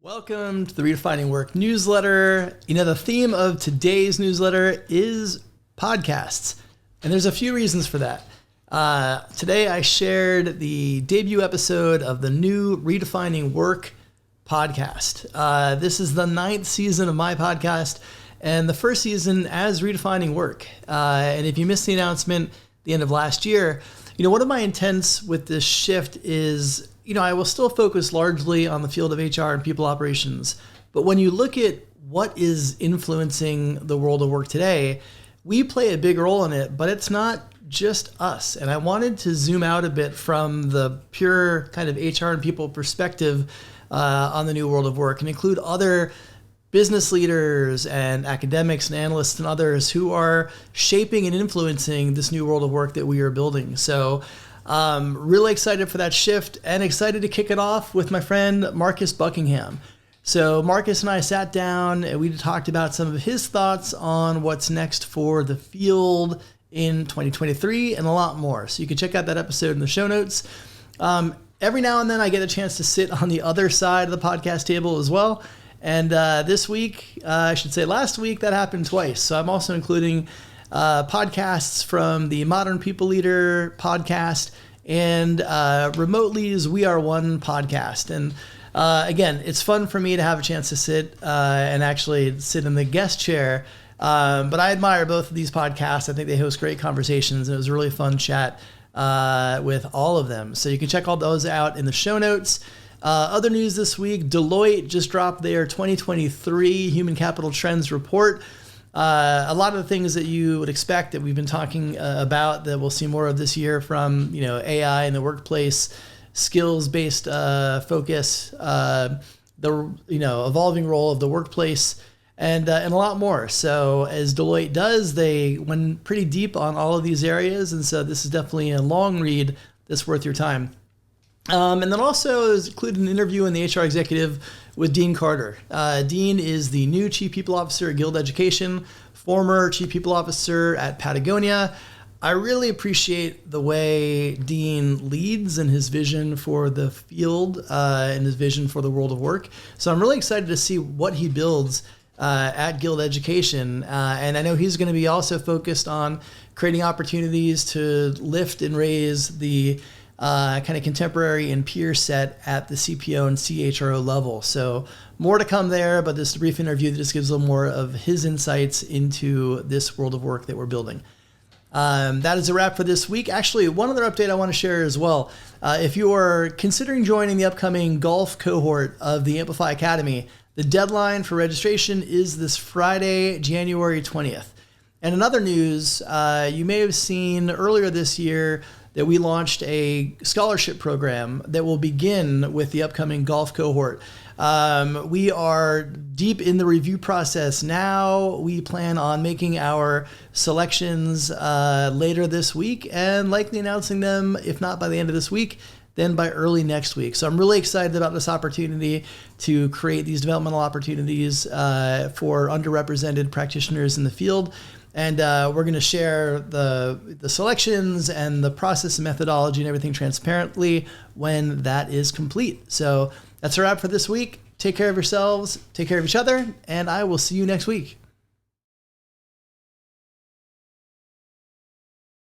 Welcome to the Redefining Work newsletter. The theme of today's newsletter is podcasts, and there's a few reasons for that. Today I shared the debut episode of the new Redefining Work podcast. This is the 9th season of my podcast and the first season as Redefining Work. And if you missed the announcement at the end of last year, one of my intents with this shift is I will still focus largely on the field of HR and people operations. But when you look at what is influencing the world of work today, we play a big role in it, but it's not just us. And I wanted to zoom out a bit from the pure kind of HR and people perspective on the new world of work and include other business leaders and academics and analysts and others who are shaping and influencing this new world of work that we are building. So really excited for that shift and excited to kick it off with my friend Marcus Buckingham. So Marcus and I sat down and we talked about some of his thoughts on what's next for the field in 2023 and a lot more. So you can check out that episode in the show notes. Every now and then I get a chance to sit on the other side of the podcast table as well. And last week, that happened twice. So I'm also including podcasts from the Modern People Leader podcast and Remotely's We Are One podcast. And again, it's fun for me to have a chance to sit and actually sit in the guest chair. But I admire both of these podcasts. I think they host great conversations, and it was a really fun chat with all of them. So you can check all those out in the show notes. Other news this week, Deloitte just dropped their 2023 Human Capital Trends report. A lot of the things that you would expect that we've been talking about that we'll see more of this year from, AI in the workplace, skills-based focus, the evolving role of the workplace, and a lot more. So as Deloitte does, they went pretty deep on all of these areas, and so this is definitely a long read that's worth your time. And then also is included an interview in the HR Executive with Dean Carter. Dean is the new Chief People Officer at Guild Education, former Chief People Officer at Patagonia. I really appreciate the way Dean leads and his vision for the field and his vision for the world of work. So I'm really excited to see what he builds at Guild Education. And I know he's going to be also focused on creating opportunities to lift and raise the kind of contemporary and peer set at the CPO and CHRO level. So more to come there, but this is a brief interview that just gives a little more of his insights into this world of work that we're building. That is a wrap for this week. Actually, one other update I want to share as well. If you are considering joining the upcoming Golf Cohort of the Amplify Academy, the deadline for registration is this Friday, January 20th. And in other news, you may have seen earlier this year that we launched a scholarship program that will begin with the upcoming Golf Cohort. We are deep in the review process now. We plan on making our selections later this week and likely announcing them, if not by the end of this week, then by early next week. So I'm really excited about this opportunity to create these developmental opportunities for underrepresented practitioners in the field. And we're going to share the selections and the process and methodology and everything transparently when that is complete. So that's a wrap for this week. Take care of yourselves, take care of each other, and I will see you next week.